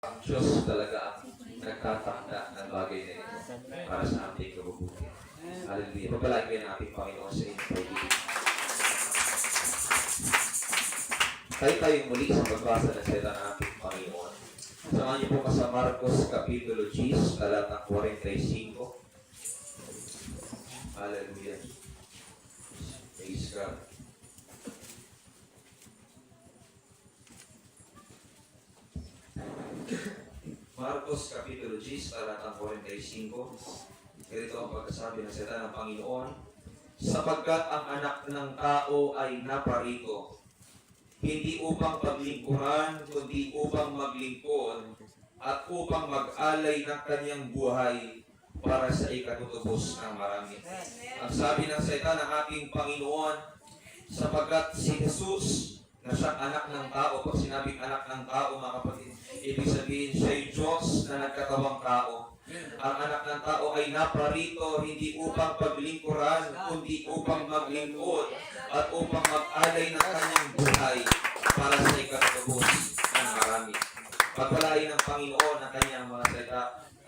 Ang Diyos talaga ang nagtatakda ng bagay na ito para sa ating kabubuti. Hallelujah. Pagpalain ko yung ating Panginoon sa inyong pag-ibig. Tayo muli sa pagbasa ng salita ng ating Panginoon. Samahan niyo po ka sa Marcos Kapitulo 10, talatang 45. Hallelujah. Praise God. Marcos Kapitulo 10, talatang 45. Ganito ang pagkasabi ng salita ng Panginoon. Sapagkat ang anak ng tao ay naparito, hindi upang paglingkuran, kundi upang maglingkod, at upang mag-alay ng kanyang buhay para sa ikatutubos ng marami. Ang sabi ng salita ng ating Panginoon, sapagkat si Jesus na siyang anak ng tao, pag sinabing anak ng tao, mga kapatid, ibig sabihin siya'y Diyos na nagkatawang tao. Ang anak ng tao ay naparito hindi upang paglingkuran, kundi upang maglingkod at upang mag-alay ng kanyang buhay para sa ikatubos ng marami. Pagpalain ng Panginoon ang kanyang mga salita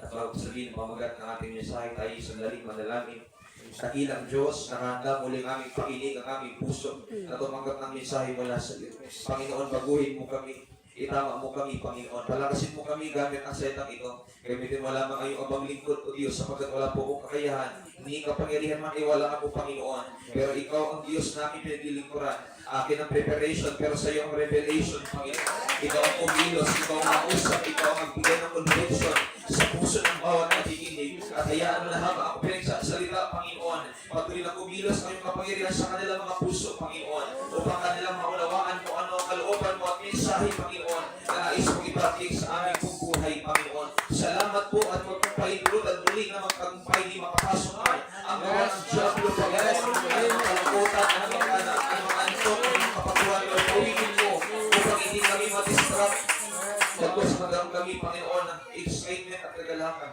at bago sabihin pamagat ng ating mensahe, tayo sandaling manalangin. Dakilang Diyos, nakahanda muli ang aming pakinig, ang aming puso na tumanggap ng mensahe mula sa iyo. Panginoon, baguhin mo kami. Itama mo kami, Panginoon. Palakasin mo kami gamit ang salitang ito. Gamitin mo lamang ang iyong abang lingkod, O Diyos, sapagkat wala po akong kakayahan. Hindi kapangyarihan man, wala ako, Panginoon. Pero ikaw ang Diyos na aking pinaglilingkuran. Akin ang preparation, pero sa iyo ang revelation, Panginoon. Ikaw ang kumilos, ikaw ang mausap, ikaw ang magbigay ng conviction sa puso ng bawat nakikinig. At hayaan mo na habang ako pinagsasalita, Panginoon, patuloy na kumilos ang iyong kapangyarihan sa kanilang mga puso, Panginoon, upang kanilang maunawaan kung ano ang kalooban mo at mensahe, Panginoon, na nais mong ipatig sa aming buhay, Panginoon. Salamat po at huwag mong paintulot at muli na magtagumpay di makapasok man ang gawa ng Diablo, Panginoon, ang mga kalakutan, ang mga antok, ang mga kapatuan, o pawigin mo upang hindi kami madistract. Pagkos magkaroon kami, Panginoon, ng excitement at kagalakan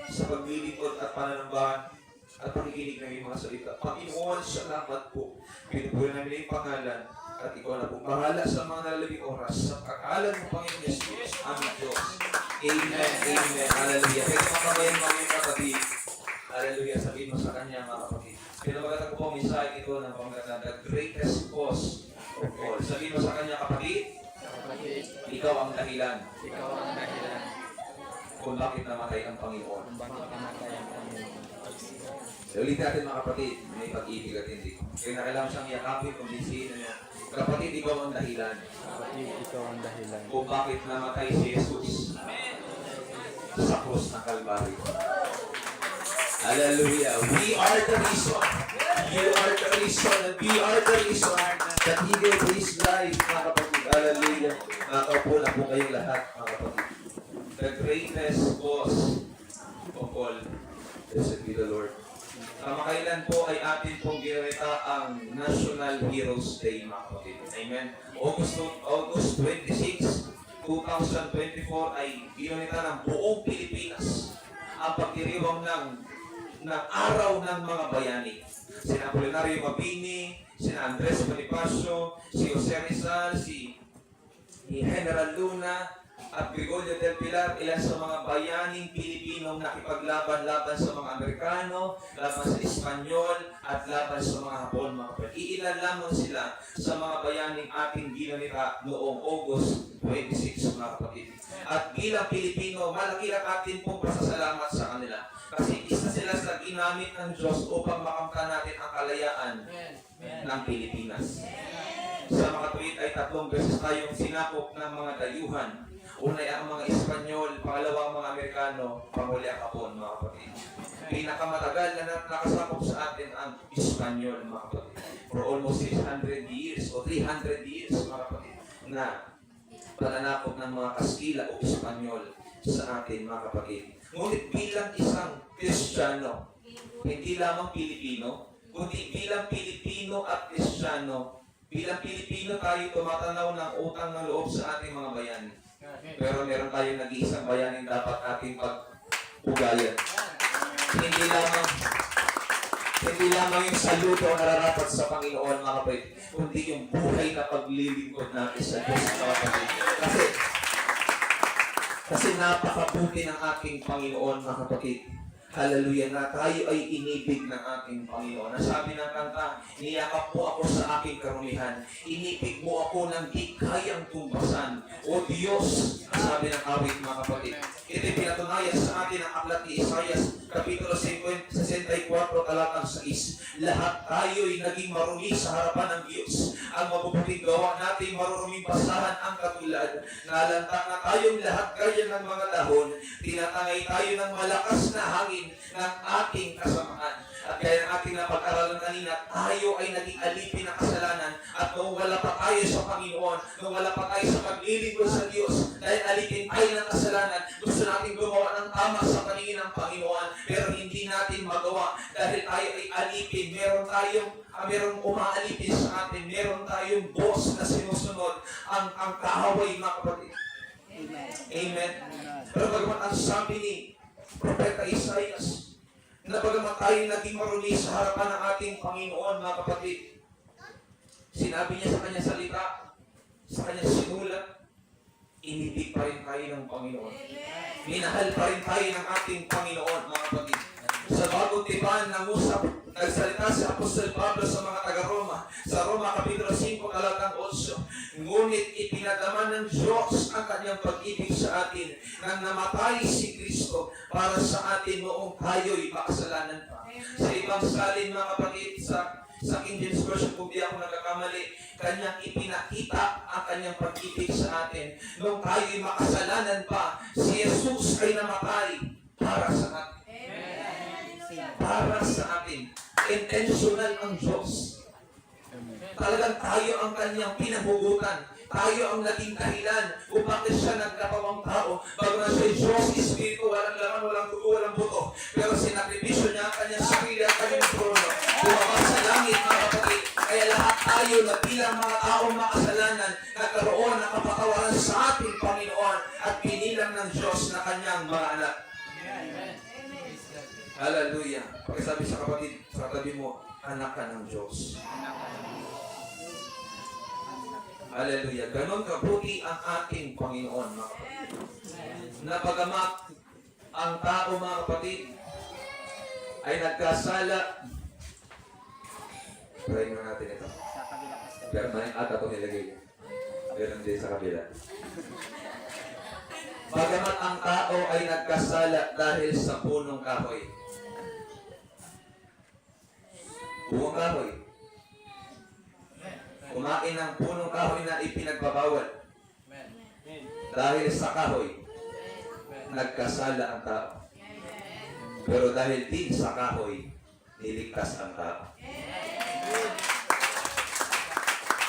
sa paglilingkod at pananambahan at pakikinig ng mga salita. Panginoon, salamat po. Pinupunan namin yung pangalan at ikaw na po bahala sa mga nalalabing oras sa pag-alam mo, Panginoon Jesus, aming Diyos. Amen. Amen. Hallelujah. Pwede makabayan mo mga kapatid. Hallelujah. Sabihin mo sa kanya, mga kapatid. Pinapagatan ko po ang mensahe ito ng pangkatan, the greatest cause of all. Sabihin mo sa kanya, kapatid, ikaw ang dahilan. Ikaw ang dahilan Kung bakit namatay ang Panginoon. kung bakit namatay ang Panginoon. Ulitin natin, mga kapatid, may pag-ibig at hindi. Kaya na kailangan siyang yakapin kung disinin niya. Kapatid, ikaw ang dahilan. Kapatid, ikaw ang dahilan Kung bakit namatay si Jesus sa krus ng Kalbaryo. Hallelujah. We are the reason. You are the reason. And we are the reason that He gave His life, mga kapatid. Hallelujah. Nakakaupo na po kayong lahat, mga kapatid. The greatest cause of all. Blessed be the Lord. Kamakailan po ay atin pong ginawita ang National Heroes Day, mga kapatid. Amen. August 26, 2024 ay ginawita ng buong Pilipinas ang pagdiriwang ng araw ng mga bayani. Sina Apolinario Mabini, sina Andres Bonifacio, si Jose Rizal, si General Luna, at Gregorio del Pilar, ilan sa mga bayaning Pilipinong nakipaglaban-laban sa mga Amerikano, laban sa Espanyol, at laban sa mga Hapon, mga kapatid. Iilan lamang sila sa mga bayaning ating ginamita noong August 26, mga kapatid. At bilang Pilipino, malaki ang atin pong pasasalamat sa kanila. Kasi isa sila sa ginamit ng Diyos upang makamtan natin ang kalayaan ng Pilipinas. Sa mga tuwid ay 3 beses tayong sinakop ng mga dayuhan. Una ay ang mga Espanyol, pangalawa ang mga Amerikano, panghuli ang Hapon, mga kapatid. Pinakamatagal na nakasakop sa atin ang Espanyol, mga kapatid. For almost 600 years o 300 years, mga kapatid, na pananakop ng mga Kastila o Espanyol sa atin, mga kapatid. Ngunit bilang isang Kristiyano, hindi lamang Pilipino, kundi bilang Pilipino at Kristiyano, bilang Pilipino tayo tumatanaw ng utang ng loob sa ating mga bayani. Pero meron tayong nag-iisang bayaning dapat ating pag-ugayan. Hindi lamang yung saludo ang nararapat sa Panginoon, mga kapatid, kundi yung buhay na paglilingkod natin sa Diyos, mga kapatid. Kasi Kasi napakabuti ng aking Panginoon, mga kapatid. Hallelujah, na tayo ay inibig ng ating Panginoon. Nasabi ng kanta, niyakap mo ako sa aking karumihan. Inibig mo ako ng di kayang tumbasan. O Diyos, sabi ng awit, mga kapatid. Ito'y pinatunayan sa atin ang aklat ni Isaias, Kapitulo 64, talatang 6. Lahat tayo'y naging marumi sa harapan ng Diyos. Ang mabubuting gawa natin, maruruming basahan ang katulad. Nalanta na tayong lahat gaya ng mga dahon. Tinatangay tayo ng malakas na hangin ng ating kasamaan. At kaya ng ating napag-aralan kanina, tayo ay naging alipin ng kasalanan. At nung wala pa tayo sa Panginoon, nung wala pa tayo sa paglilingkod sa Diyos, dahil alipin tayo ng kasalanan, gusto natin gumawa ng tama sa paningin ng Panginoon, pero hindi natin magawa dahil tayo ay alipin. Merong umaalipin sa atin, meron tayong boss na sinusunod, ang kahaway, mga kapatid. Amen. Pero bagamat ang sabi ni Propeta Isaias, na bagamat tayo naging marumi sa harapan ng ating Panginoon, mga kapatid, sinabi niya sa kanyang salita, sa kanyang sinulat, inibig pa rin tayo ng Panginoon. Minahal pa rin tayo ng ating Panginoon, mga kapatid. Sa bagong tipan ng usap, nagsalita si Apostol Pablo sa mga taga-Roma, sa Roma Kapitulo 5, talatang 8, ngunit ipinadama ng Diyos ang kanyang pag-ibig sa atin nang namatay si Kristo para sa atin noong tayo'y makasalanan pa. Sa ibang salin, mga kapatid, sa King James Version, kung di ako nagkakamali, kanyang ipinakita ang kanyang pag-ibig sa atin. Noong tayo'y makasalanan pa, si Jesus ay namatay para sa atin. Para sa atin. Intentional ang Diyos. Talagang tayo ang kanyang pinahugutan. Tayo ang naging dahilan kung bakit siya nagkatawang tao. Bago na siya Diyos, Espiritu, walang laman, walang dugo, walang buto. Pero sinakripisyo niya ang kanyang sarili at kanyang trono. Bumaba sa langit, mga kapatid. Kaya lahat tayo na bilang mga taong makasalanan, nagkaroon ng kapatawaran sa ating Panginoon at pinilang ng Diyos na kanyang mga anak. Hallelujah. Pakisabi sa kapatid, sa katabi mo, anak ka ng Diyos. Hallelujah. Ganon kabuti ang ating Panginoon, mga kapatid. Napagamat ang tao, mga kapatid, ay nagkasala. Try na natin ito. Pero may ata itong nilagay. Pero hindi sa kabila. Bagamat ang tao ay nagkasala dahil sa punong kahoy. Punong kahoy. Kumain ng punong kahoy na ipinagbabawal. Dahil sa kahoy, nagkasala ang tao. Pero dahil din sa kahoy, niligtas ang tao.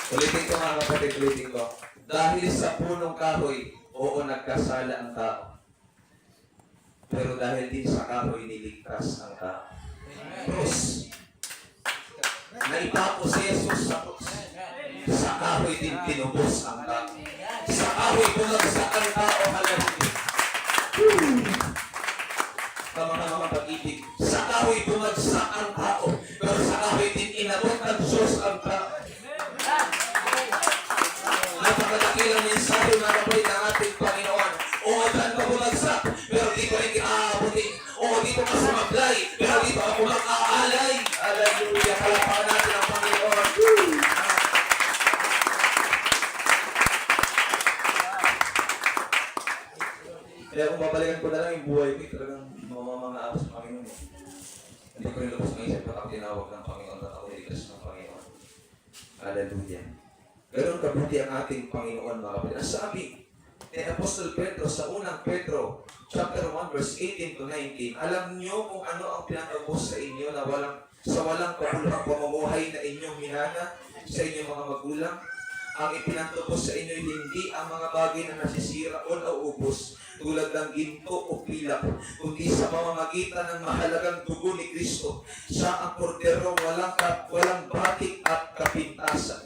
Ulitin ko, mga kapatid, ulitin ko. Dahil sa punong kahoy, oo, nagkasala ang tao. Pero dahil din sa kahoy, niligtas ang tao. Krus. Naitapos si Jesus sa krus. Sa kahoy din tinubos ang tao. Sa kahoy bumagsak ang tao. Hallelujah. Tama na mga pag-ibig. Sa kahoy bumagsak ang tao. Pero sa kahoy din inabot ng Diyos ang tao. Napakadakilang mensahe, mga kapatid, ng ating Panginoon. O, dyan ka bumagsak, pero di ko rin aabutin. O, dito ka sumablay, pero dito ako mag-aalay. Hallelujah. Kalapakan natin ang Panginoon. Kaya kung babalikan ko na lang yung buhay ko, talagang mga aros ng Panginoon. Hindi ko rin lubos ng isip at ako tinawag ng Panginoon at ako niligtas ng Panginoon. Hallelujah. Ganon kabuti ang ating Panginoon, mga kapatid. Ang sabi ni Apostol Pedro sa unang Pedro, chapter 1, verse 18 to 19, alam niyo kung ano ang pinatubos sa inyo na sa walang kabulang pamumuhay na inyong minana sa inyong mga magulang. Ang ipinatubos sa inyo hindi ang mga bagay na nasisira o nauubos tulad ng ginto o pilak, kundi sa pamamagitan ng mahalagang dugo ni Kristo. Siya ang kordero walang batik at kapintasan.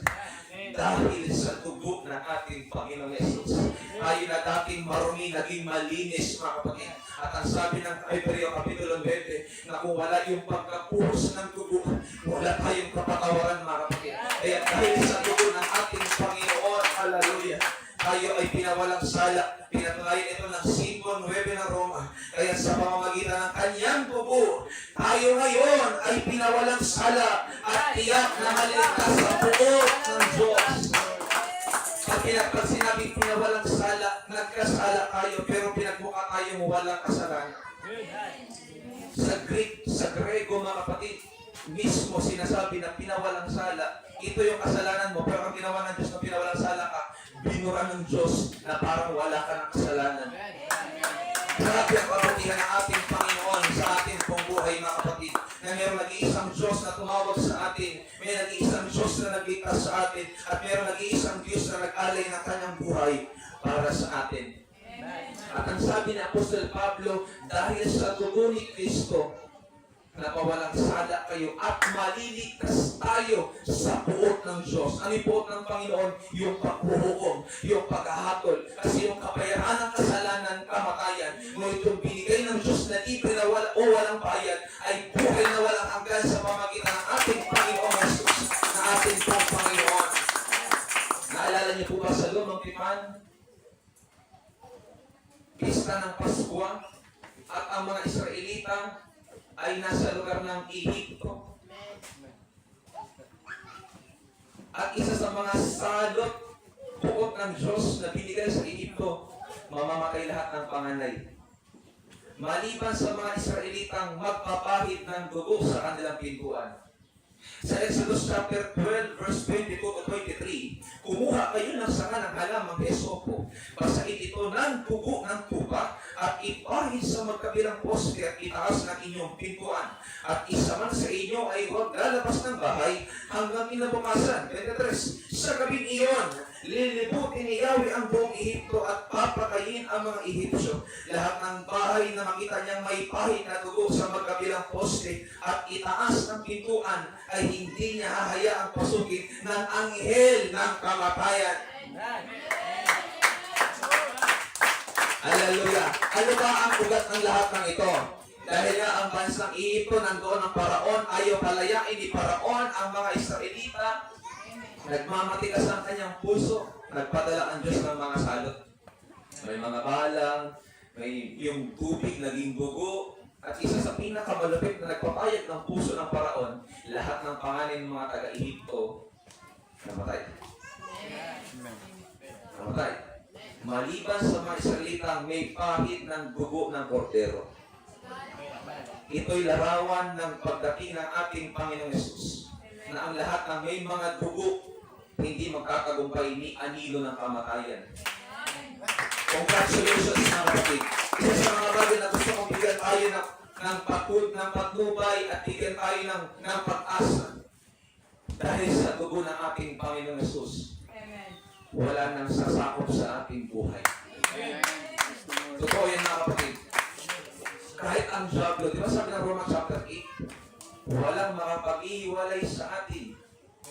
Dahil sa dugo ng ating Panginoong Yesus, tayo na dating marumi, naging malinis, mga kapatid. At ang sabi ng Hebreo Kapitulo 20, na kung wala yung pagkapuhos ng dugo, wala tayong kapatawaran, mga kapatid. Kaya dahil sa dugo ng ating Panginoon, hallelujah, tayo ay pinawalang sala. Pinatunayan ito ng sa pamamagitan ng kanyang dugo, tayo ngayon ay pinawalang sala at tiyak na maliligtas sa buot ng Diyos. Pag sinabing pinawalang sala, nagkasala tayo, pero pinagmukha tayong walang kasalanan. Sa Grego, mga kapatid, mismo sinasabi na pinawalang sala, ito yung kasalanan mo, pero ang ginawa ng Diyos na pinawalang sala ka, binura ng Diyos na parang wala ka ng kasalanan. Grabe ang kabutihan ng ating Panginoon sa ating pong buhay, mga kapatid, na mayroong nag-iisang Diyos na tumawag sa atin, may nag-iisang Diyos na nagligtas sa atin, at mayroong nag-iisang Diyos na nag-alay ng kanyang buhay para sa atin. At ang sabi ni Apostol Pablo, dahil sa dugo ni Kristo, napawalang sala kayo at maliligtas tayo sa buot ng Diyos. Ano yung buot ng Panginoon? Yung paghuhukom, yung paghahatol. Kasi yung kabayaran ng kasalanan, kamatayan, ngunit yung binigay ng Diyos na libre na walang bayad, ay buhay na walang hanggan sa pamagitan ng ating Panginoon Jesus, na ating pong Panginoon. Naalala niyo po ba sa lumang tipan? Pista ng Pasko, at ang mga Israelita ay nasa lugar ng Ehipto. At isa sa mga salot buot ng Diyos na binigay sa Ehipto, mamamatay lahat ng panganay. Maliban sa mga Israelitang magpapahid ng dugo sa kanilang pintuan. Sa Exodus chapter 12, verse 22 to 23, kumuha kayo ng sanga ng halamang esopo, basahin ito ng dugo ng tupa, at ipahid sa magkabilang poste at itaas ng inyong pintuan. At isa man sa inyo ay huwag lalabas ng bahay hanggang kinabukasan. 23, sa gabing iyon, lilibutin ni Yahweh ang buong Ehipto at papakayin ang mga Ehipsyo. Lahat ng bahay na makita niyang may pahid na dugo sa magkabilang poste at itaas ng pintuan ay hindi niya hahayaang pasukin ng anghel ng kamatayan. Hallelujah! Ano ba ang ugat ng lahat ng ito? Dahil nga ang bansang Ehipto nandoon ang Paraon, ayaw palayain ni Paraon ang mga Israelita. Nagmamatigas ang kanyang puso, nagpadala ang Diyos ng mga salot. May mga balang, may yung tubig naging dugo, at isa sa pinakamalupit na nagpapayag ng puso ng Paraon, lahat ng pangalan ng mga taga-Ehipto, namatay. Namatay. Maliban sa mga Israelitang may pahid ng dugo ng kordero. Ito'y larawan ng pagdating ng ating Panginoong Yesus, na ang lahat ng may mga dugo hindi magkakagumpay ni anilo ng kamatayan. Congratulations, mga kapatid. Isa sa mga bagay na gusto kong bigyan tayo ng patnubay at bigyan tayo ng pag-asa. Dahil sa dugo ng ating Panginoong Yesus, wala nang sasakop sa ating buhay. Totoo yan, mga kapatid. Kahit ang diablo, di ba sabi ng Romans chapter 8, walang makapag-ihiwalay sa atin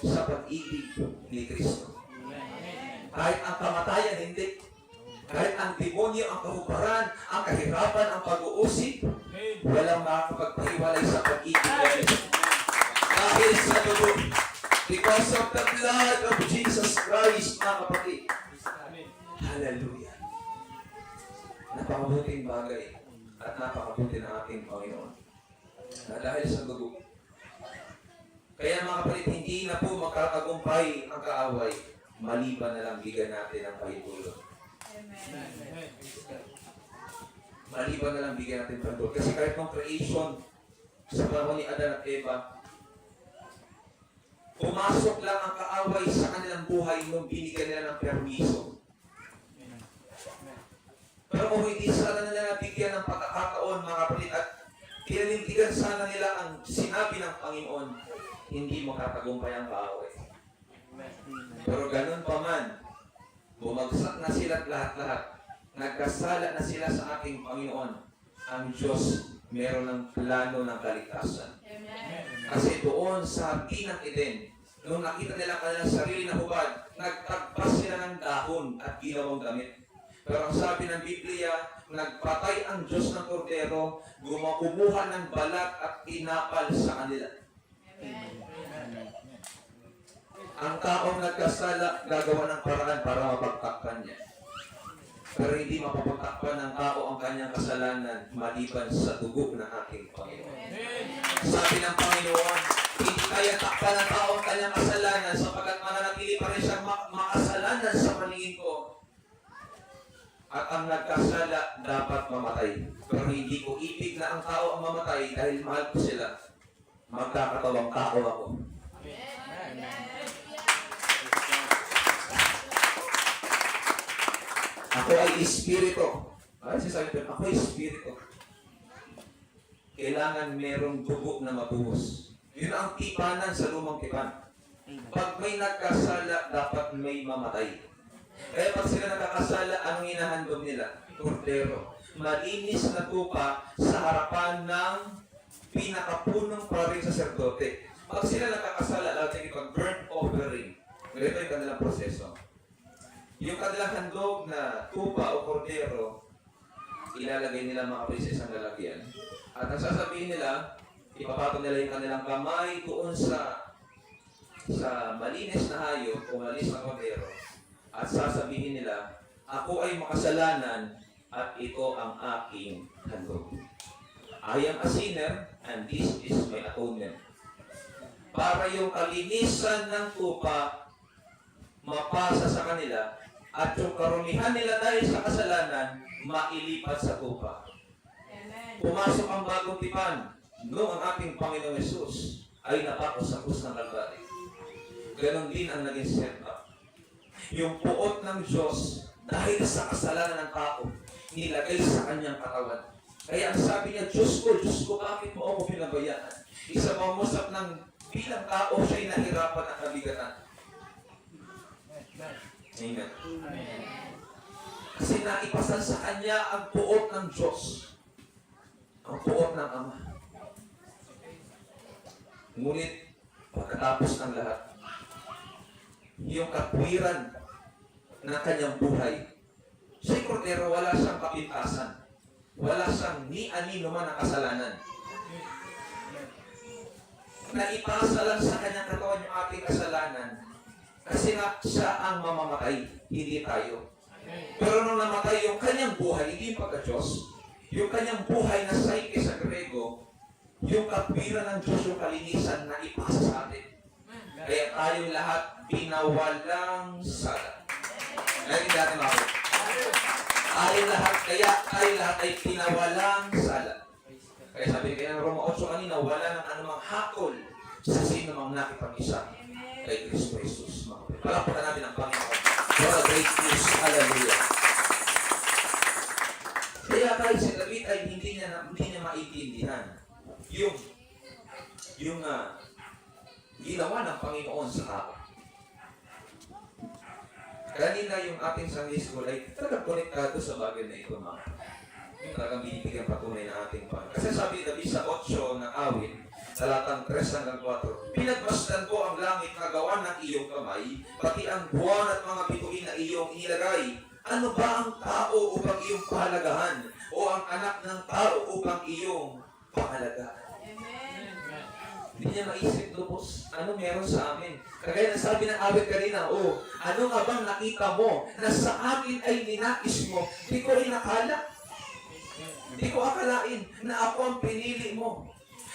sa pag-ibig ni Kristo. Kahit ang kamatayan, hindi. Kahit ang demonyo, ang kahubaran, ang kahirapan, ang pag-uusip, walang makakapagpahiwalay sa pag-ibig ni Kristo. Dahil sa dugo, because of the blood of Jesus Christ, mga kapatid. Hallelujah. Napakabuting bagay at napakabuti ng ating Panginoon. Na dahil sa dugo. Kaya mga kapatid, hindi na po makakagumpay ang kaaway, maliban na lang bigyan natin ang pahintulot. Maliban na lang bigyan natin pahintulot. Kasi kahit ng creation, sa panahon ni Adan at Eva, pumasok lang ang kaaway sa kanilang buhay nung binigyan nila ng permiso. Pero kung hindi sana nila nabigyan ng pagkakataon, mga kapatid, at pinanindigan sana nila ang sinabi ng Panginoon, hindi makatagumpay ang kaaway. Pero ganun pa man, bumagsak na sila lahat-lahat. Nagkasala na sila sa ating Panginoon. Ang Diyos meron ng plano ng kaligtasan. Kasi doon sa Pinang Eden, nung nakita nila kanilang sarili na hubad, nagtagpas sila ng dahon at ginawang damit. Pero ang sabi ng Biblia, nagpatay ang Diyos ng kordero, kumuha ng balat at tinapal sa kanila. Ang taong nagkasala, gagawa ng paraan para mapagtakpan niya. Pero hindi mapapatakpan ng tao ang kanyang kasalanan maliban sa dugo ng ating Panginoon. Sabi ng Panginoon, hindi kaya takpan ng tao ang kanyang kasalanan sapagkat mananatili pa rin siyang makasalanan sa paningin ko. At ang nagkasala dapat mamatay. Pero hindi ko ibig na ang tao ang mamatay dahil mahal ko sila. Magkakatawang tao ako. Ako ay espiritu. Ay, sinasabi ko, ako ay espiritu. Kailangan merong dugo na mabuhos. Yun ang tipanan sa lumang tipan. Pag may nagkasala, dapat may mamatay. Kaya pag sila nakakasala, anong hinahandog nila? Kordero. Malinis na tupa sa harapan ng pinakapunong paring saserdote. Pag sila nakakasala, lagi ipag-burnt offering. Ganito yung kanilang proseso. Yung kanilang handog na tupa o kordero, ilalagay nila mga kapatid sa isang lalagyan. At ang sasabihin nila, ipapatong nila yung kanilang kamay doon sa malinis na hayop o malinis na kordero. At sasabihin nila, ako ay makasalanan at ito ang aking handog. I am a sinner and this is my atonement. Para yung kalinisan ng tupa mapasa sa kanila at yung karumihan nila dahil sa kasalanan mailipat sa tupa. Pumasok ang bagong tipan noong ang ating Panginoong Yesus ay napako sa krus ng Kalbaryo. Ganon din ang naging setup. Yung puot ng Diyos dahil sa kasalanan ng tao nilagay sa kanyang katawan. Kaya ang sabi niya, Diyos ko, bakit mo ako pinabayaan? Isa mamusap ng bilang tao siya'y nahirapan at nabigatan. Amen. Kasi naipasan sa kanya ang puot ng Diyos. Ang puot ng Ama. Ngunit, pagkatapos ng lahat, yung katwiran ng kanyang buhay, si Cordero wala siyang kapintasan. Wala siyang ni anino man ang kasalanan. Naipasa lang sa kanyang katawan yung ating kasalanan. Kasi nga, siya ang mamamatay, hindi tayo. Pero nung namatay yung kanyang buhay, hindi yung pagka-Diyos, yung kanyang buhay na psyche sa Grego, yung katwiran ng Diyos, yung kalinisan na ipasa sa atin. Kaya tayo lahat pinawalang sala. Lagi natin ako. Tayo lahat ay pinawalang sala. Kaya sabi kaya ng Roma 8 kanina, wala nang anumang hakol sa sino mang nakipag-isa kay Kristo Jesus. Palakpakan natin ang Panginoon. What a great news. Hallelujah. Kaya kahit si David ay hindi niya maintindihan yung ginawa ng Panginoon sa tao. Kanina yung ating Sunday school ay talagang konektado sa bagay na ito, mga. Talagang binibigyan patunay ng ating Panginoon. Kasi sabi ni David sa 8 ng awit, talatang 3 hanggang 4, pinagmasdan ko ang langit na gawa ng iyong kamay, pati ang buwan at mga bituin na iyong inilagay. Ano ba ang tao upang iyong pahalagahan? O ang anak ng tao upang iyong pahalagahan? Hindi niya maisip, lubos, ano meron sa amin? Kagaya na sabi ng awit kanina, ano nga bang nakita mo na sa akin ay ninais mo? Hindi ko inakala. Hindi ko akalain na ako ang pinili mo.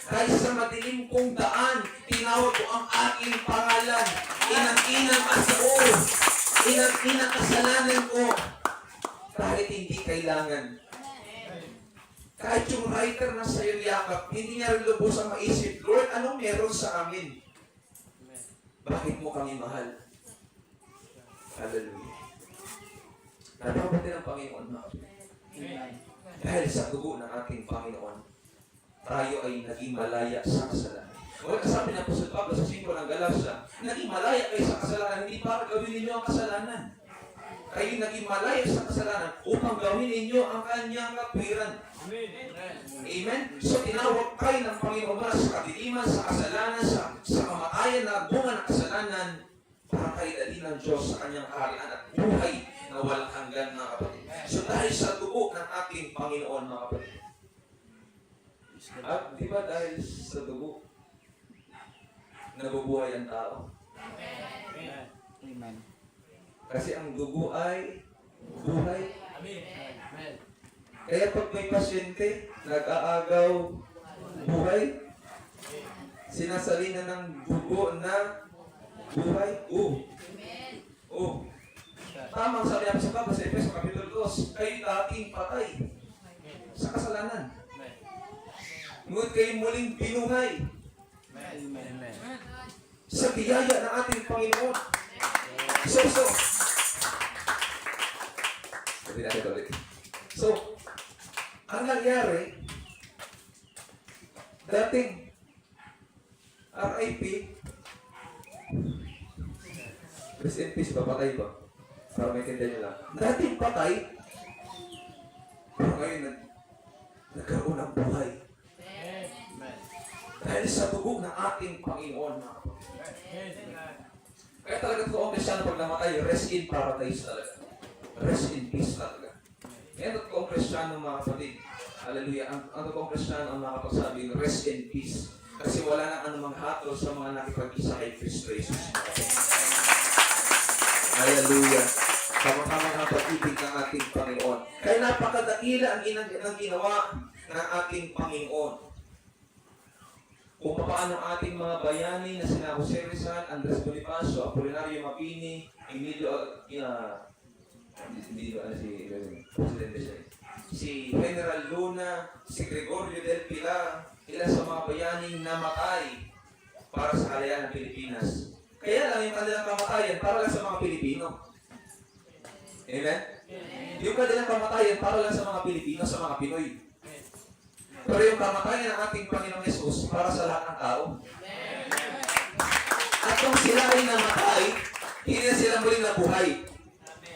Kahit sa madilim kong daan, tinawag ko ang aking pangalan. Inang-inang asaon. Inang-inang kasalanan ko. Kahit hindi kailangan. Kahit yung writer na sa'yo yakap, hindi niya rin lubos ang maisip, Lord, anong meron sa amin? Bakit mo kami mahal? Hallelujah. Napapatid ang Panginoon na. Dahil sa dugo ng ating Panginoon, tayo ay naging malaya sa kasalanan. Wala sabi ng Apostol Pablo sa 5 ng Galacia, naging malaya kayo sa kasalanan, hindi para gawin ninyo ang kasalanan. Kayo naging malaya sa kasalanan upang gawin ninyo ang kanyang katwiran. Amen? So, tinawag kayo ng Panginoon mula sa kadiliman, sa kasalanan, sa kamatayan na bunga ng kasalanan, para kayo dali ng Diyos sa kanyang kaharian at buhay na walang hanggan, mga kapatid. So, dahil sa dugo ng ating Panginoon, mga kapatid. At di ba dahil sa dugo, nabubuhay ang tao? Amen. Kasi ang dugo ay buhay Kaya pag may pasyente, nag-aagaw buhay, sinasalina ng dugo na buhay. Tama ang sabi namin sa Pablo sa Efeso Kapitulo 2, kayo dating patay sa kasalanan. Ngunit kayo muling binuhay Amen. sa biyaya ng ating Panginoon. So, sabi natin ulit. So, ang nangyari, dating RIP, rest in peace, papatay ba? Para maintindihan nyo lang. Dating patay, pero ngayon nagkaroon ng buhay. Dahil sa dugo ng ating Panginoon. Kaya talaga totoong Kristyano pag namatay, rest in paradise talaga. Rest in peace talaga. Kaya totoong Kristyano mga kapatid, hallelujah, ang totoong Kristyano ang makapagsabi, rest in peace. Kasi wala na anumang hatol sa mga nakipag-isa kay Kristo Jesus. Hallelujah. Kamang-kamang ang pag-ibig ng ating Panginoon. Kaya napakadakila ang ginawa ng ating Panginoon. Kung paano ang ating mga bayani na sina Jose Rizal, Andres Bonifacio, Apolinario Mapini, Emilio, Presidente siya. Si General Luna, si Gregorio del Pilar, ilan sa mga bayaning namatay para sa kalayaan ng Pilipinas. Kaya lang yung kanilang kamatayan para lang sa mga Pilipino. Amen? Yung kanilang kamatayan para lang sa mga Pilipino, sa mga Pinoy. Pero yung kamatayan ng ating Panginoong Yesus para sa lahat ng tao. At kung sila ay namatay, hindi na sila muling nabuhay.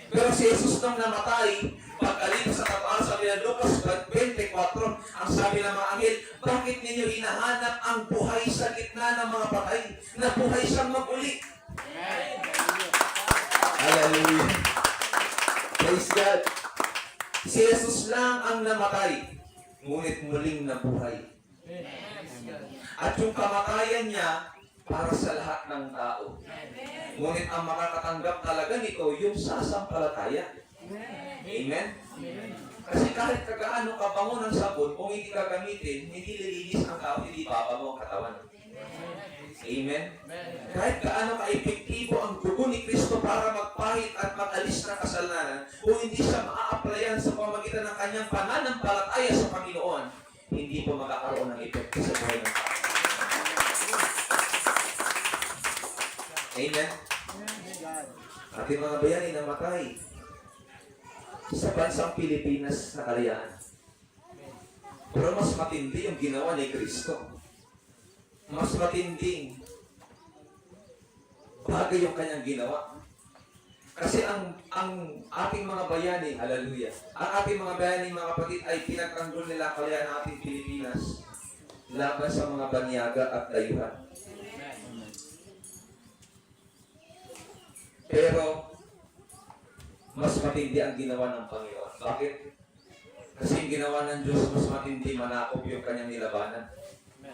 Pero si Jesus nang namatay, pagkalito sa kataas sa Lucas 24, ang sabi ng mga anghel, bakit ninyo hinahanap ang buhay sa gitna ng mga patay? Na buhay siyang maguli. Hallelujah. Praise God. Si Jesus lang ang namatay, ngunit muling nabuhay. At yung kamatayan niya, para sa lahat ng tao. Ngunit ang makakatanggap talaga nito, yung sasampalataya. Amen? Kasi kahit kagaano kabango ng sabon, kung hindi gagamitin, hindi lilinis ang tao, hindi babago ang katawan. Amen? Kahit gaano ka-epektibo ang dugo ni Kristo para magpahit at mag-alis ng kasalanan, kung hindi siya maa-applyan sa pamagitan ng kanyang pananampalataya sa Panginoon, hindi po magkakaroon ng epekto sa buhay ng tao. Amen? Ating mga bayani namatay sa bansang Pilipinas na kalayaan. Pero mas matindi yung ginawa ni Kristo. Mas matinding bagay yung kanyang ginawa. Kasi ang ating mga bayani, hallelujah, ang ating mga bayani, mga kapatid, ay pinagtanggol nila kalayaan ng ating Pilipinas laban sa mga banyaga at dayuhan. Pero, mas matindi ang ginawa ng Panginoon. Bakit? Kasi yung ginawa ng Diyos, mas matindi, manakop yung kanyang nilabanan.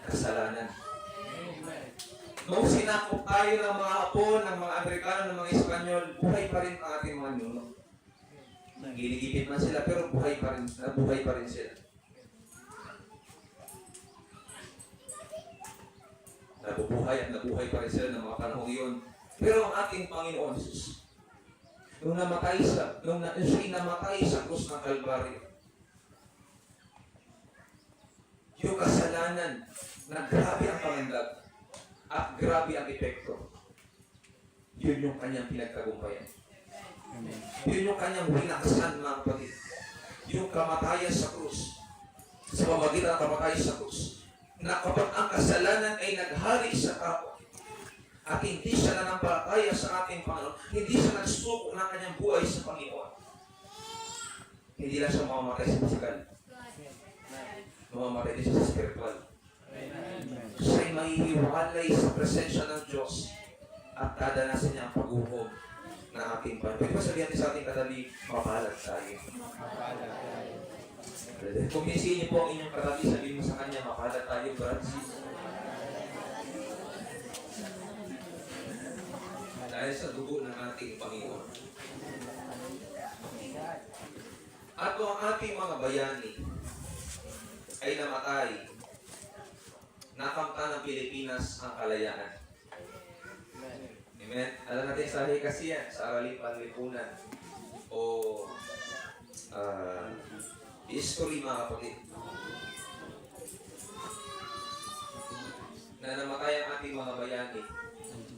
Kasalanan. Nung sinakop tayo ng mga Hapon, ng mga Amerikano, ng mga Espanyol, buhay pa rin ang ating mga nuno. Ginigipit man sila, pero buhay pa rin sila. Nabuhay pa rin sila ng mga panahon yun. Pero ang ating Panginoon Jesus, nung siya namatay sa krus ng Kalbaryo, yung kasalanan na grabe ang pangandag at grabe ang epekto, yun yung kanyang pinagtagumpayan. Yun yung kanyang winakasan, mga kapatid. Yung kamatayan sa krus, sa pamagitan ng kamatayan sa krus, na kapag ang kasalanan ay naghari sa tao, at hindi siya nanampalataya sa ating Panginoon, hindi siya nagsuko ng kanyang buhay sa Panginoon, hindi lang siya mamamatay sa physical. Mamamatay din siya sa spiritual. Siya'y mahihiwalay sa presensya ng Diyos at dadanasin niya ang pag-uhog ng ating Panginoon. Pwede ba sabihin natin sa ating katabi, mapalad tayo. Kung minsin niyo po ang inyong katabi, sabihin mo sa kanya, mapalad tayo, Francis. Dahil sa dugo ng ating Panginoon. At kung ang ating mga bayani ay namatay, nakamtan ng Pilipinas ang kalayaan. Amen? Alam natin sa kasi yan, sa Aralin Panlipunan o history mga kapatid. Na namatay ang ating mga bayani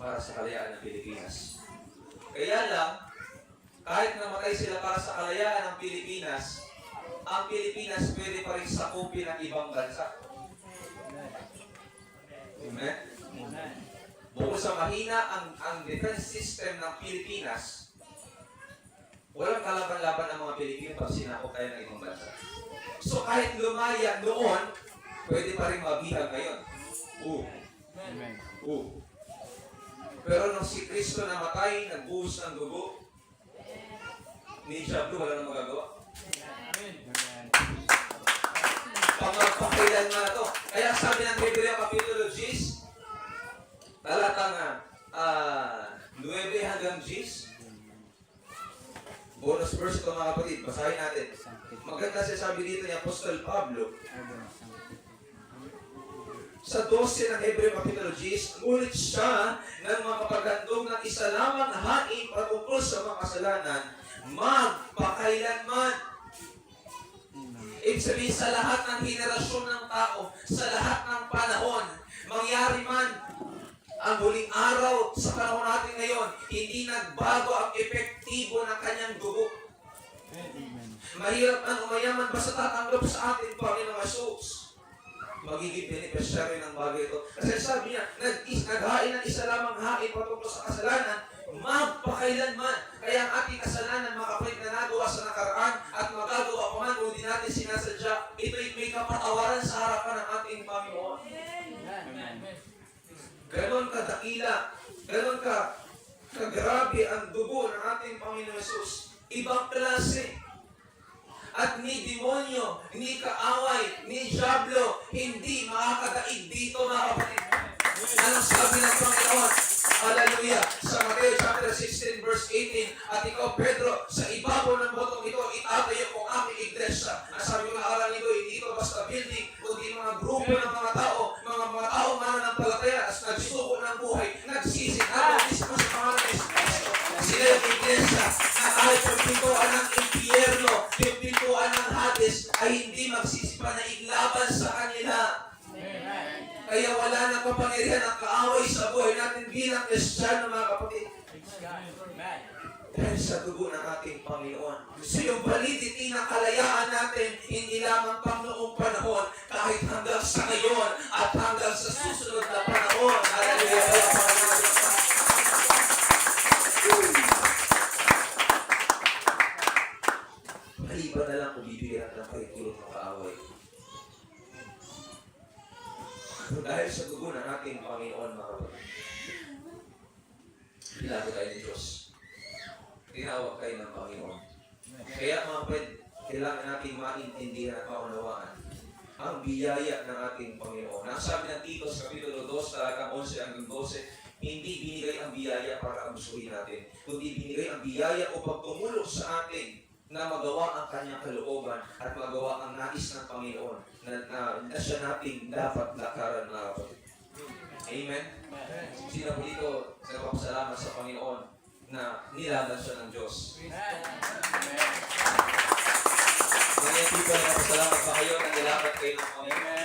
para sa kalayaan ng Pilipinas. Kaya lang, kahit namatay sila para sa kalayaan ng Pilipinas, ang Pilipinas pwede pa rin sakupin ng ibang bansa. Amen? Bukod sa mahina ang defense system ng Pilipinas, walang kalaban-laban ng mga Pilipino pag sinakop tayo ng ibang bansa. So kahit lumaya noon, pwede pa rin mabihag ngayon. Pero nung si Kristo namatay, nagbuhos ng dugo, ni Diablo wala nang magagawa. Pangapakailan na to. Kaya sabi ng Hebreo Kapitulo 10, talatang 9 hanggang 10, bonus verse ito mga kapatid, basahin natin. Maganda siya sabi dito ni Apostol Pablo. Sa 12 ng Hebreo Kapitulo 10, ngunit siya ng mga kapaghandog ng isa lamang hain patungkol sa mga kasalanan, magpakailanman. Ibig sabihin sa lahat ng henerasyon ng tao, sa lahat ng panahon, mangyari man ang huling araw sa panahon natin ngayon, hindi nagbago ang epektibo ng kanyang dugo. Mahirap man o mayaman, basta tatanggap sa atin, Panginoong Jesus, magiging beneficiary ng bagay ito. Kasi sabi niya, naghain ng isa lamang hain patungkol sa kasalanan, magpakailanman. Kaya ang ating kasalanan, mga kapatid, na nagawa sa nakaraan at magagawa pa man kung di natin sinasadya, ito'y may kapatawaran sa harapan ng ating Panginoon. Ganon kadakila, ganon kagrabe ang dugo ng ating Panginoon Jesus. Ibang klase. At ni demonyo, ni kaaway, ni Diablo, hindi makakadaig dito mga kapatid. Anong sabi ng Panginoon? Hallelujah! Sa Mateo chapter 16 verse 18, at ikaw Pedro, sa ibabaw ng botong ito, itatayo ko ang aking iglesia. Ang sabi ko na aral nito, hindi ito basta building, kundi mga grupo ng mga tao mananampalataya at nagsuko ng buhay, nagsisinawa mismo sa pangalan ng Espiritu. Sila yung iglesia na kahit yung pintuan ng impyerno, yung pintuan ng Hades, ay hindi magsisipa na iglaban sa kanila. Kaya wala nang kapangyarihan ang kaaway sa buhay natin bilang Kristiyano mga kapatid. Dahil sa dugo ng ating Panginoon. So yung validity ng kalayaan natin, hindi lamang pang noong panahon, kahit hanggang sa ngayon at hanggang sa susunod na panahon. Hallelujah! Maliban na lang kung bibigyan ng pahitulot ng kaaway. Dahil sa dugo ng ating Panginoon, mga kapatid, ilago tayo ni Diyos. Tinawag kayo ng Panginoon. Kaya mga kapatid, kailangan natin maintindihan at maunawaan ang biyaya ng ating Panginoon. Ang sabi ng Tito sa Kapitulo 2, talatang 11 hanggang 12, hindi binigay ang biyaya para abusuhin natin, kundi binigay ang biyaya upang tumulong sa atin na magawa ang kanyang kalooban at magawa ang nais ng Panginoon na siya natin dapat lakaran na kapatid. Amen? Sino po dito nagpapasalamat sa Panginoon na nilaban siya ng Diyos? Mga people, nagpapasalamat ba kayo na nilaban kayo ng Panginoon?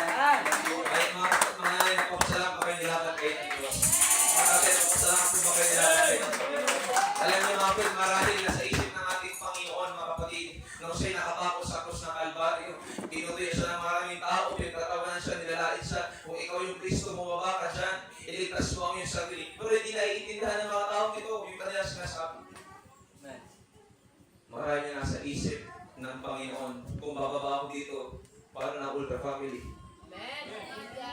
Ay, mga nagpapasalamat ba kayo nilaban kayo ng Diyos? Mga tatay, nagpapasalamat po ba kayo nilaban kayo ng Panginoon? Alam niyo mga kapatid, marahil na sa isip ng ating Panginoon, mga kapatid, nung siya'y nakapako sa krus ng Kalbaryo, tinutuya siya ng maraming tao, pinagtatawanan siya, nilalait siya, kung ikaw yung Kristo, bumaba ka dyan, iligtas mo ang iyong sarili. Pero hindi naiintindihan ng mga taong ito, yung kanila sinasabi. Marami na sa isip ng Panginoon, kung bababa ako dito, paano na Ultra Family?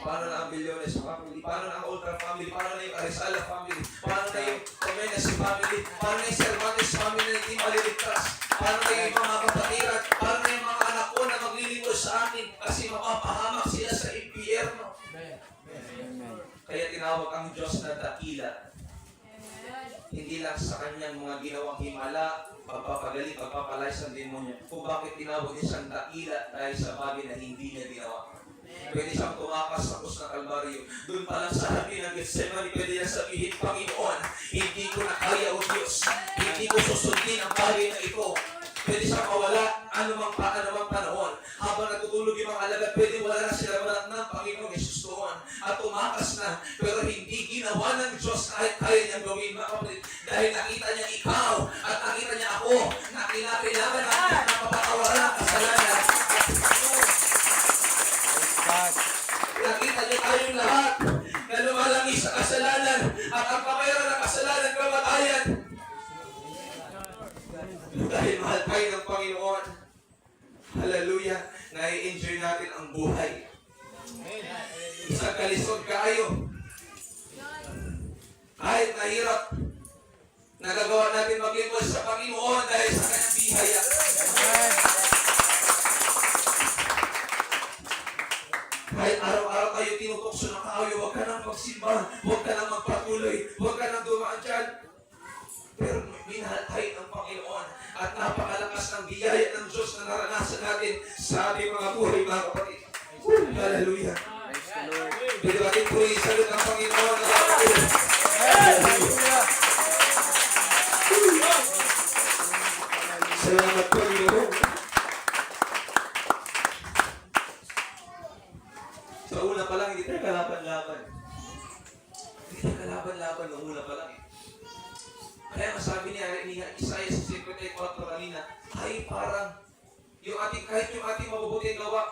Paano na ang Bilyones family? Paano na ang Ultra family? Paano na yung Arizala family? Paano na yung Comenes family? Paano na yung Cervantes family na hindi maliligtas? Paano na yung mga kapatiran? Paano na yung mga anak ko na maglilingkod sa akin kasi mapapahamak sila sa impyerno? Kaya tinawag ang Diyos na dakila. hindi lang sa kanyang mga ginawang himala, pagpapagaling, pagpapalayas ng demonyo, kung bakit tinawag niya siyang dakila dahil sa bagay na hindi niya ginawa. Pwede siyang tumakas sa krus ng Kalbaryo. Doon pa lang sa hati ng Getsemani, pwede niya sabihin, Panginoon, hindi ko na kaya o Diyos. Hindi ko susundin ang bagay na ito. Pwede siyang mawala anumang panahon. Habang natutulog yung mga alagad, pwede wala na sila wala ng Panginoong Jesus doon. At tumakas na, pero hindi ginawa ng Diyos kahit kaya niyang gawin, mga kapatid. Dahil nakita niya ikaw at nakita niya ako na kailangan natin na mapapatawaran ang kasalanan. Nakita niya tayong lahat na lumalangis sa kasalanan at ang pamayaran ng kasalanan kamatayan. Dahil mahal tayo ng Panginoon. Hallelujah. Nai-enjoy natin ang buhay. Isang kalisod kayo. Kahit nahirap, nagagawa natin maglingkod sa Panginoon dahil sa kanyang biyaya. Kahit araw-araw tayo tinutokso ng kayo, huwag ka nang magsimba, huwag ka nang magpatuloy, huwag ka nang dumaan dyan. Pero minahal tayo ng Panginoon at napakalakas ng biyaya ng Diyos na naranasan natin sa ating mga buhay, mga kapatid. Hallelujah. Pwede natin purihin salut ng Panginoon na kapatid. Hallelujah. Salamat Panginoon. Sa una pa lang, hindi tayo kalaban-laban. Hindi tayo kalaban-laban noong una pa lang. Kaya masabi ni Isaiah sa 54 kanina, ay parang kahit yung ating mabubuting gawa,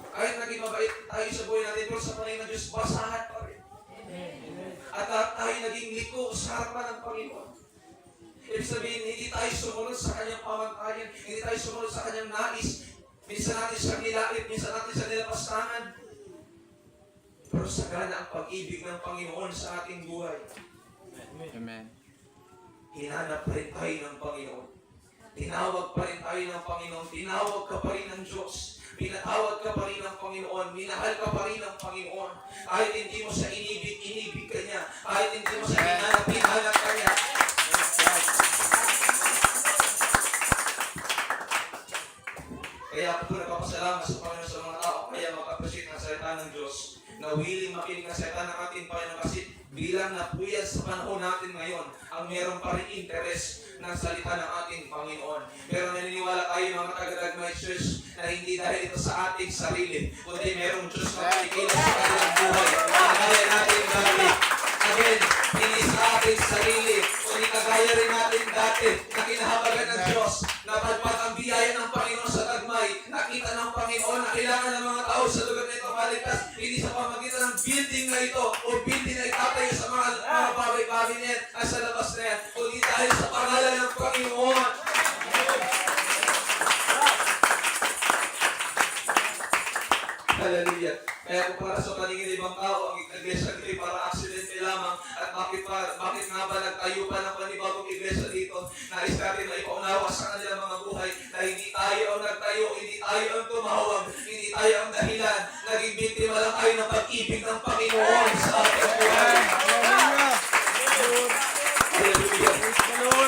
kahit naging mabait tayo sa buhay natin, pero sa panay ng Diyos, basahan pa rin. At tayo naging liko sa harapan ng Panginoon. Ibig sabihin, hindi tayo sumunod sa kanyang pamantayan, hindi tayo sumunod sa kanyang nais. Minsan natin siya nilait, minsan natin siya nilapastangan. Pero sagana ang pag-ibig ng Panginoon sa ating buhay. Amen. Hinanap pa rin tayo ng Panginoon. Tinawag pa rin tayo ng Panginoon. Tinawag ka pa rin ng Diyos. Pinatawag ka pa rin ng Panginoon. Minahal ka pa rin ng Panginoon. Kahit hindi mo siya inibig ka niya. Kahit hindi mo siya hinanap ka niya. Kaya ako po nagpapasalamat sa Panginoon sa mga tao. Kaya mag-appreciate ng salita ng Diyos na willing makinig ng salita ng ating Panginoon kasi bilang napuyas sa panahon natin ngayon, ang meron pa rin interest ng salita ng ating Panginoon. Pero naniniwala tayo mga taga-Dagmay Church na hindi dahil ito sa ating sarili, kundi merong Diyos na panikilos sa kanilang buhay. Kagaya natin dati. Again, hindi sa ating sarili, kundi kagaya rin natin dati na kinahabagan ng Diyos na pagpat ang biyaya ng Panginoon sa Dagmay. Nakita ng Panginoon na kailangan ng mga tao sa lugar na ito maligtas, hindi sa pamagitan ng building na ito o building na itatayo sa mga bagay-bagay na yan at sa labas na yan, kundi dahil sa pangalan ng Panginoon. Hallelujah. Kaya kung para sa paningin ng ibang tao, ang iglesia dito ay para aksidente lamang at bakit nga ba nagtayo pa ng panibagong iglesia dito? Nais natin na ipaunawa sa kanilang mga buhay na hindi tayo ang nagtayo, hindi tayo ang tumawag, hindi tayo ang dahilan. Naging biktima lang tayo ng pag-ibig ng Panginoon sa ating buhay. Hallelujah.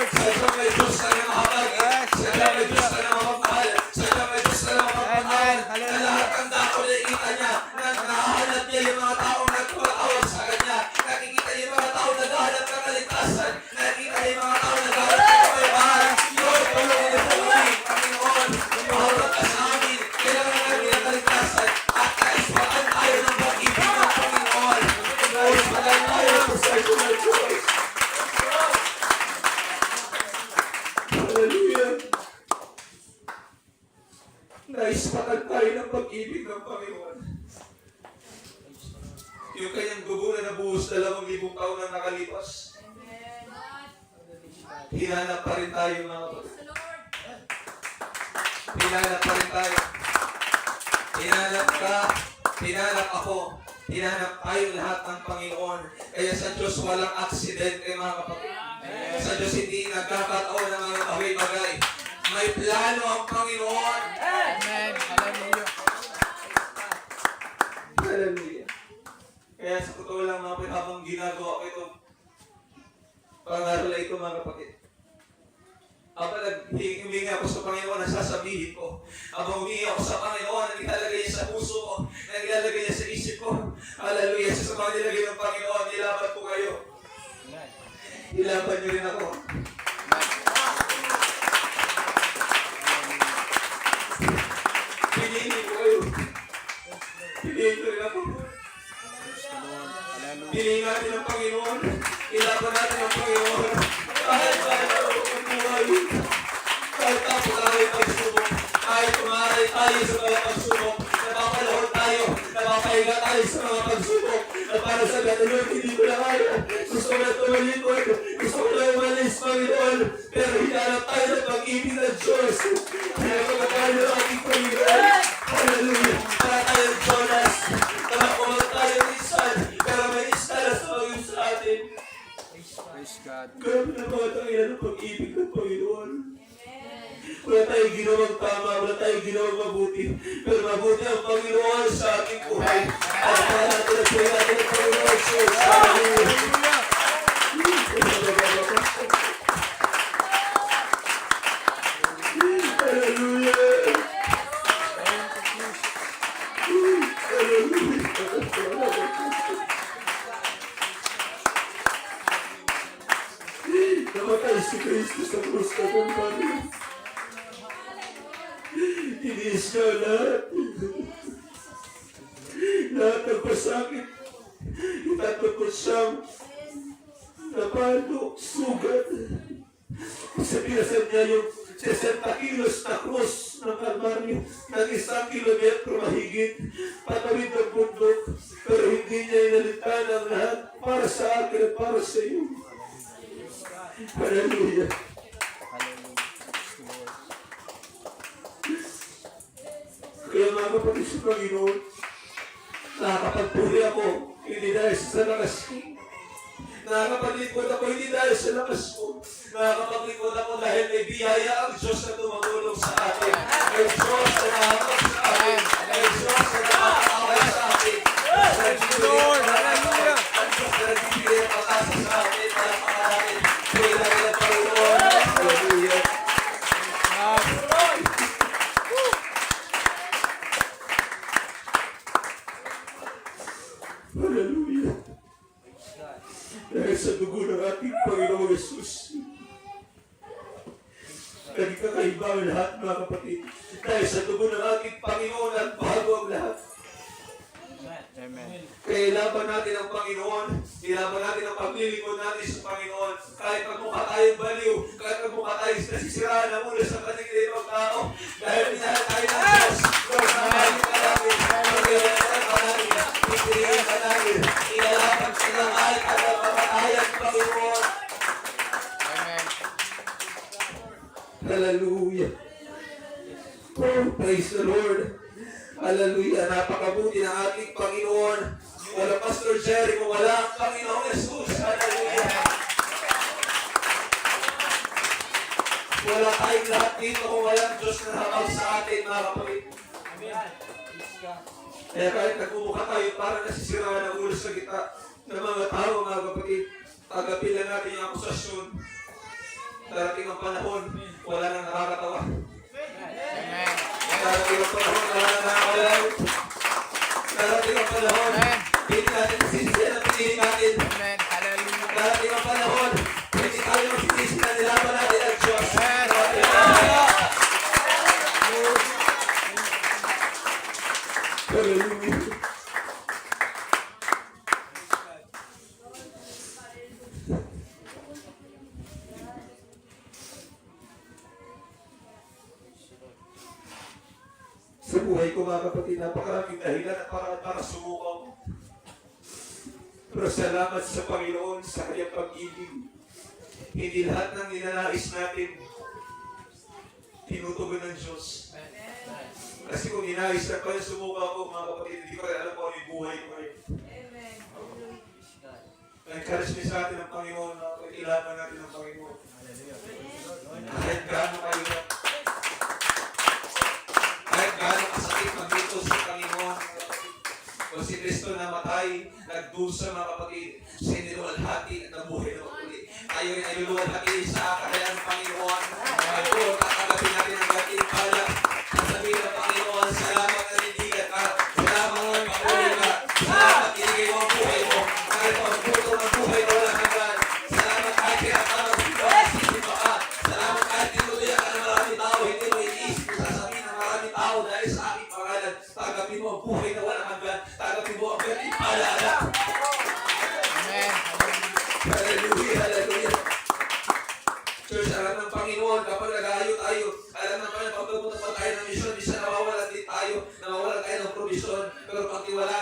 Sadyang may Diyos na namahabag, sadyang may Diyos na namamahal, sadyang may Diyos na namamahal, na lahat ang dako na ikita niya, na nahahanap niya yung mga taong nagpapatawag sa Kanya, nakikita niya yung mga taong naghahanap ng kaligtasan, nakikita niya yung mga taong naghahanap ng kapayabahan. Lord, tulungan niyo po kami, Panginoon, tumawag ka sa amin, kailangan namin ng kaligtasan, at kaispakan tayo ng pag-ibig ng Panginoon. Kaispakan tayo ng personal choice. Hallelujah. Naispatan tayo ng pag-ibig ng Panginoon. Yung kanyang dugo na nabuhos 2,000 taon na nakalipas. Hinanap pa rin tayo mga kapatid. Hinanap pa rin tayo. Hinanap ka, hinanap ako, hinanap tayo lahat ng Panginoon. Kaya sa Diyos walang aksidente mga kapatid. Sa Diyos hindi nagkakataon ng mga bagay-bagay. May plano ang Panginoon. Amen. Hallelujah. Hallelujah. Kaya sa totoo lang mga kapatid, habang ginagawa ko ito, pangaral Piliin ko rin ako. Piliin natin ang Panginoon. Ilaban natin ang Panginoon. Kahit tayo ang buhay. Kahit tapos tayo pagsubok. Kahit tumaray tayo sa mga pagsubok. Napapalahon tayo. Napapahiga tayo sa mga pagsubok. Na para sa ganun, hindi ko na kaya. Gusto ko na tumalikod. Gusto ko na umalis, Panginoon. Pero hinanap tayo ng pag-ibig ng Diyos. Kaya pagkakali ng ating Panginoon. Hallelujah. Para tayo ng Jonas. Nakakumag tayo ng isan. Pero may isa na sa maging sa atin. Praise God. Grabe na mga tayo ng pag-ibig ng Panginoon. Wala tayong ginawang tama, wala tayong ginawang mabuti. Pero mabuti ang Panginoon sa ating buhay. At kaya natin ang buhay natin ang Panginoon. Diyos. Hallelujah. Hallelujah. Namatay si Kristo sa krus na Kalbaryo. Iniis niya lahat. Lahat ng pasakit. Itatapos siyang napalo, sugat. Kasi pinasan niya yung 60 kilos na krus ng Kalbaryo ng 1 kilometro mahigit patawid ng bundok. Pero hindi niya inalitan ang lahat para sa akin at para sa iyo. Hallelujah. Kaya mga kapatid sa Panginoon, nakakapagpuri ako, hindi dahil sa lakas ko. Nakakapaglikod ako, hindi dahil sa lakas ko. Nakakapaglikod ako dahil may biyaya ang Diyos na tumutulong sa atin. May Diyos na nakakapag sa atin. May Diyos na nakakaway sa atin. Lord, hallelujah. Ang Diyos na nagbibigay ang pag-asa sa atin para pangalangin. Kaya natin ang Panginoon. Hallelujah. Hallelujah. Dahil sa dugo ng ating Panginoong Jesus, naging kakaiba ang lahat, mga kapatid. Dahil sa dugo ng ating Panginoon, nagbago ang lahat. Amen. Kaya ilaban natin ang Panginoon, ilaban natin ang paglilingkod natin sa Panginoon. Kahit magmukha tayong baliw, kahit magmukha tayong nasisiraan ng ulo sa patigilid ng tao, dahil minahal tayo ng Diyos, Lord, namahalin ka namin, pagkakalan ka namin, pipiliin ka namin, ilalaban sa ng kahit at ang kamatayan, Panginoon. Amen. Hallelujah. Oh, praise the Lord. Hallelujah. Napakabuti ng ating Panginoon. Wala Pastor Jerry kung wala ang Panginoong Jesus. Hallelujah. Wala tayong lahat dito kung wala ang Diyos na nakakal sa atin, mga kapatid. Kaya kahit nagmumukha tayo parang nasisiraan ang ulo sa kita ng mga tao, mga kapatid, tagapin lang natin yung akusasyon. Darating ang panahon, wala nang nakakatawa. Amen. Darating ang panahon, wala nang nakakalaw. Darating ang panahon, hindi natin nasisisihan ang pinili natin. Amen. Hallelujah. Darating ang panahon, hindi tayo masisisi na nilaban natin ang Diyos. Hallelujah. Sa buhay ko, mga kapatid, napakaraming dahilan at para sumukaw. Pero salamat sa Panginoon sa kanyang pag-ibig. Hindi lahat ng ninanais natin tinutugon ng Diyos. Kasi kung ninais na pala sumukaw ko, mga kapatid, hindi ko rin alam kung ano yung buhay ko rin. Encourage niya sa atin ng Panginoon na ilaban natin ng Panginoon. Kahit gaano kayo, kahit gaano kasakit magdito sa Panginoon, kung si Kristo namatay, nagdusa, mga kapatid, siniluwalhati at nabuhay na muli. Tayo rin ay luluwalhati sa kakayaan ng Panginoon. Ngayon, tatanggapin natin ang gating pala. Sasabihin ng Panginoon, salamat na nindigan ka. Salamat na pahuli ka. Salamat inigay mo ang buhay mo. Kahit ang puto ng buhay mo walang hanggan. Salamat kahit kinakaroon sa ito, nasisima ka. Salamat kahit tinutuyan ka ng maraming tao, hindi mo iniisip mo sasabihin ng maraming tao dahil sa aking pangalan. Tanggapin mo ang buhay na walang hanggan. provision, pero pagtiwalaan